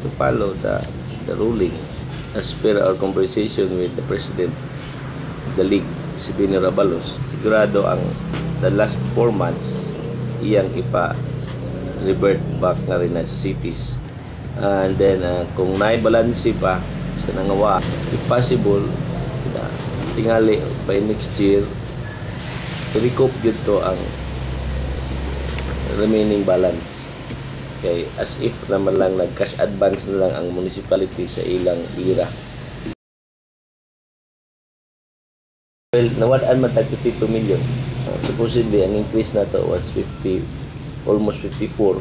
to follow the ruling as per our conversation with the president of the league, si Bini Rabalos. Sigurado ang the last 4 months iyang ipa-revert back nga rin na sa cities. And then kung naibalansi pa sa nangawa, if possible, tingali by next year, recoup yun to ang remaining balance. Okay, as if naman lang nag-cash advance na lang ang municipality sa ilang lira. Well, nawadaan man tag 52 million. Supposedly, ang increase na to was 50, almost 54.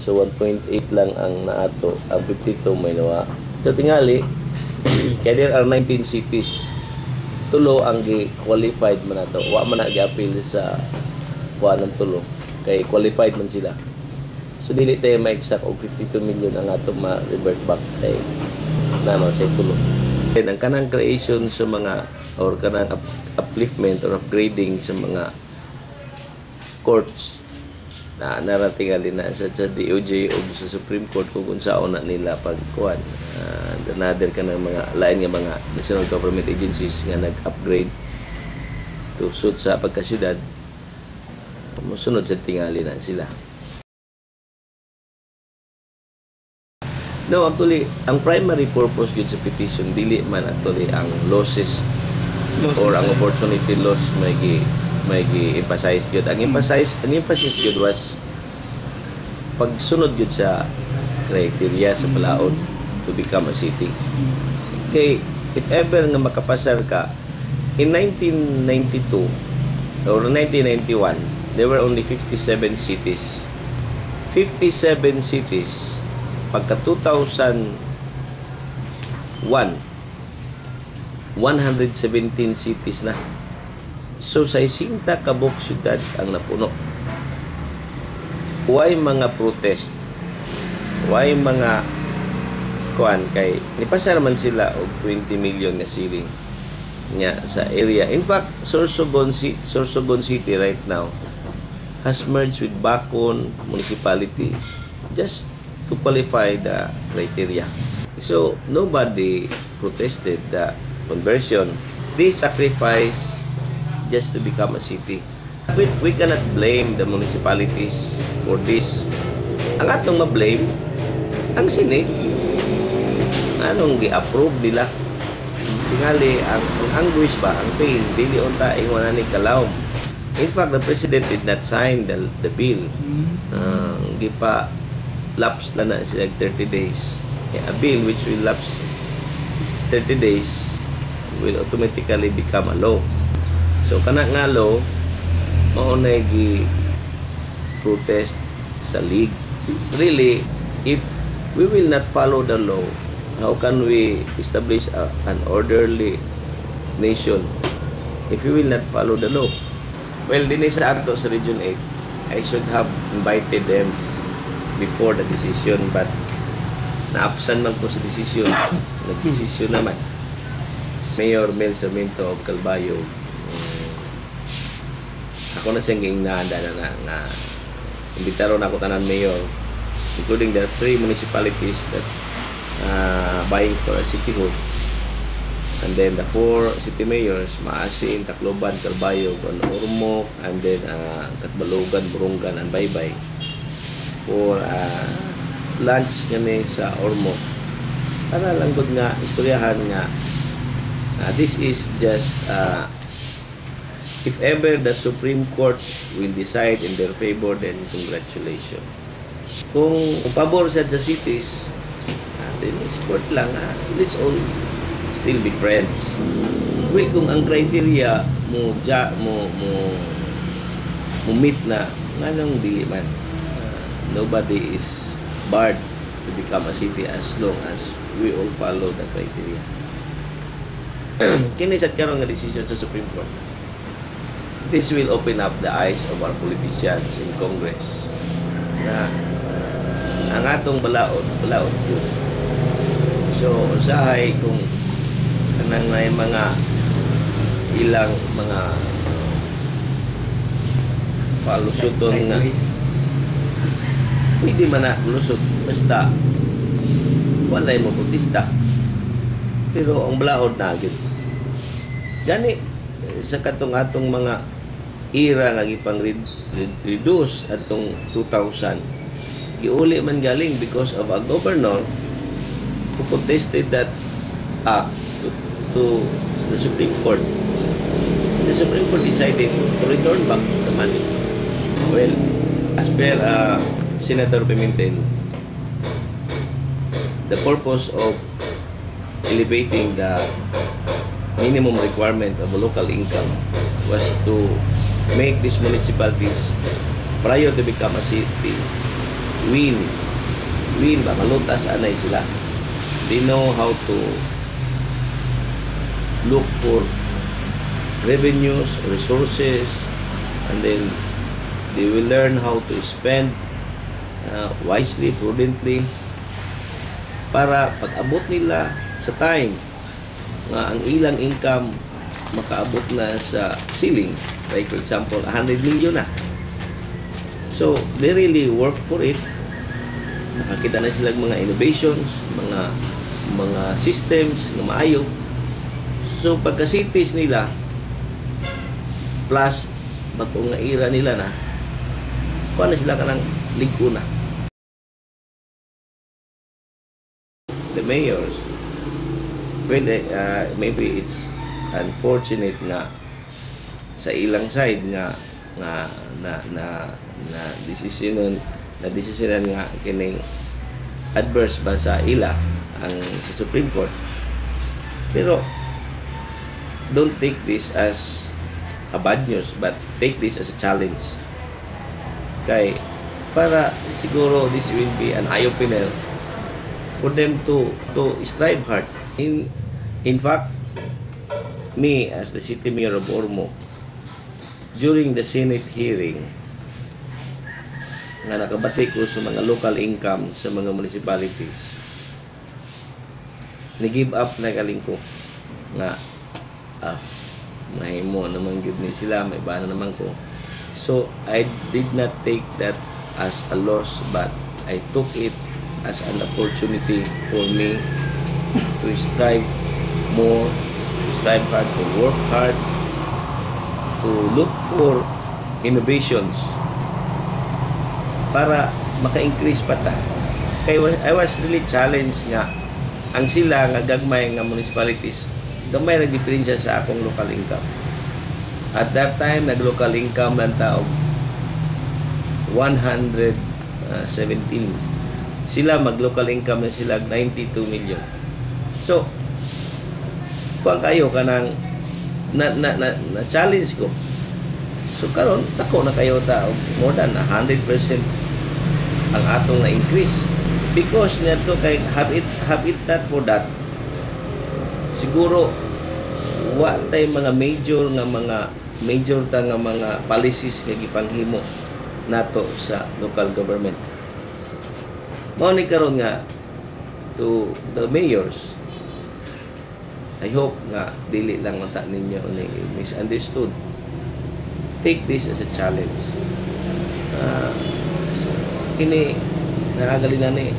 So, 1.8 lang ang naato. Ang 52 may nawa. So, tingali, kaya there are 19 cities. Tulo ang qualified man nato. Wa man na gi-appeal sa kuha ng tulo. Kaya qualified man sila. So, dili tayo ma-exact og 52 million ang ato ma-revert back kay naman sa tulo. And ang kanang creation sa mga or kanang upliftment or upgrading sa mga courts na naratingali na sa DOJ o sa Supreme Court kung saan na nila pagkuhan. Another ka ng mga lain nga mga national government agencies nga nag-upgrade to suit sa pagkasyudad, musunod sa tingali na sila. No, actually, ang primary purpose yun sa petition, dili man actually ang losses or ang opportunity loss may gi-emphasize yun. Ang emphasis yun was pagsunod yun sa criteria sa Palaod to become a city. Okay, if ever nga makapasar ka, in 1992 or 1991, there were only 57 cities. 57 cities. Pagka 2001, 117 cities na. So, sa isinta kabuk syudad ang napuno. Huwag mga protest. Huwag mga kuan kay nipasar man sila og 20 million na ceiling nya sa area. In fact, Sorsogon City right now has merged with Bacon municipality just to qualify the criteria. So, nobody protested the conversion. They sacrifice just to become a city. We cannot blame the municipalities for this. Ang atong ma-blame, ang Senate. Anong gi-approve nila? Tingali, ang anguish ba, ang pain, dili unta ingwan ni kalawom. In fact, the President did not sign the bill. Di pa lapse na sila 30 days. A bill which will lapse 30 days will automatically become a law. So, kana nga law, maunay gi-protest sa league. Really, if we will not follow the law, how can we establish an orderly nation if we will not follow the law? Well, din sa ato sa Region 8, I should have invited them before the decision, but na-absent man ko sa decision. Nag-decision naman. Mayor Mel Sarmiento of Calbayo, ako na siyang gingnada na imbitaron ako tanan mayor, including the 3 municipalities that vying for a cityhood, and then the 4 city mayors, Maasin, Tacloban, Calbayo, Ormoc, and then Katbalogan, Burungan, and Baybay, for lunch kami sa Ormoc para lang gud nga istoryahan nga this is just if ever the Supreme Court will decide in their favor, then congratulations. Kung pabor sa cities, then sport lang, let's all still be friends. Well, kung ang criteria mo meet na, nganong di man, nobody is barred to become a city as long as we all follow the criteria. Kinisat karon nga decision sa Supreme Court. This will open up the eyes of our politicians in Congress na ang atong balaod yun. So, usahay kung kanang may mga ilang mga palusuton nga pwede man na lusot basta wala mo protesta. Pero ang balaod na gyud. Gani sa katong-atong mga era nga gipang reduce atong 2000, giuli man galing because of a governor who contested that act to the Supreme Court. The Supreme Court decided to return back the money. Well, as per Senator Pimentel, the purpose of elevating the minimum requirement of a local income was to make these municipalities, prior to become a city, win ba, malutas anay sila. They know how to look for revenues, resources, and then they will learn how to spend wisely, prudently, para pag-abot nila sa time nga ang ilang income makaabot na sa ceiling, like for example 100 million na, so they really work for it. Nakakita na sila mga innovations, mga systems na maayo. So pagka cities nila plus bago nga era nila na, kuha na sila ka ng ligo na. The mayors, well, maybe it's unfortunate nga sa ilang side nga na desisyonan nga kining adverse ba sa ila ang sa Supreme Court. Pero don't take this as a bad news, but take this as a challenge. Kay para siguro this will be an eye-opener for them to strive hard. In fact, me as the City Mayor of Ormo, during the Senate hearing nga nakabati ko sa mga local income sa mga municipalities, ni-give up na galing ko nga mahimo naman gyud ni sila, may bana naman ko. So I did not take that as a loss, but I took it as an opportunity for me to strive more, to strive hard, to work hard, to look for innovations para maka-increase pa ta. Kaya I was really challenged nga ang sila nga gagmay nga municipalities, gamay na diferensya sa akong local income. At that time, nag-local income lang tao 117. Sila mag-local income na sila 92 million. So, kung kayo kanang na-challenge ko. So, karon dako na kayo ta more than 100% ang atong na-increase. Because nito kay have it not for that, siguro wa tay mga major ta nga mga policies nga gipanghimo nato sa local government. Mao ni karon nga to the mayors, I hope nga dili lang mata ninyo ni misunderstood. Take this as a challenge. Kini nakagalingan ni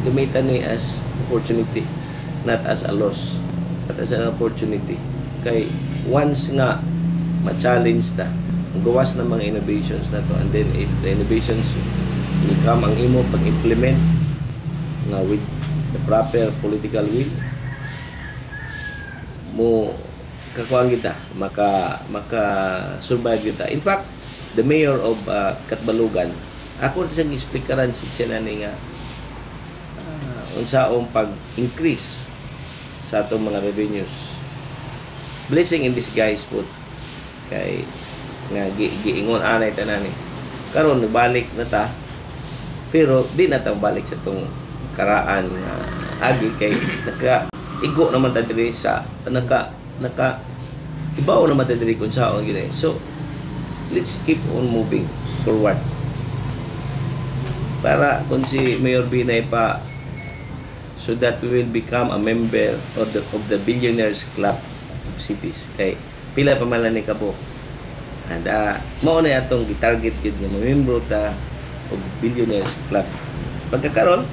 gamitan ni as opportunity, not as a loss, but as an opportunity. Kay once nga ma-challenge ta, gawas na mga innovations na to, and then if the innovations become ang imo pag-implement nga with the proper political will, mo kakuan kita, maka survive kita. In fact, the mayor of Katbalugan, ako siyang explikaran siya na nga unsaong pag-increase sa atong mga revenues. Blessing in disguise po kay nga giingon anay tanan ni. Karon balik na ta, pero di na ta balik sa tong karaan nga agi kay igo naman ta diri sa naka ibaw naman ta diri kun saon gyud. So let's keep on moving forward para kung si Mayor Binay pa, so that we will become a member of the Billionaires Club of Cities. Kay pila pa man ni kabo, and mao na atong gi-target gid nga membro ta og Billionaires Club. Pagkakaron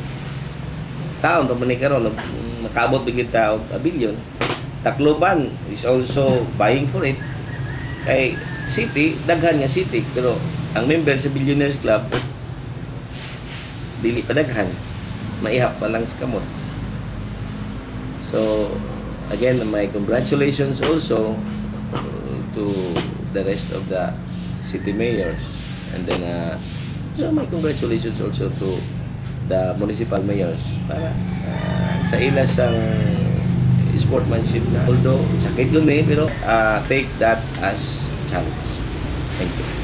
taon pa man ni karon makabot bigit ta og a billion. Tacloban is also buying for it. Kay city, daghan nga city, pero ang member sa Billionaires Club dili pa daghan. Maihap pa lang sa kamot. So, again, my congratulations also to the rest of the city mayors. And then, so my congratulations also to the municipal mayors para sa ilas ang sportsmanship na. Although, sakit yun pero take that as challenge. Thank you.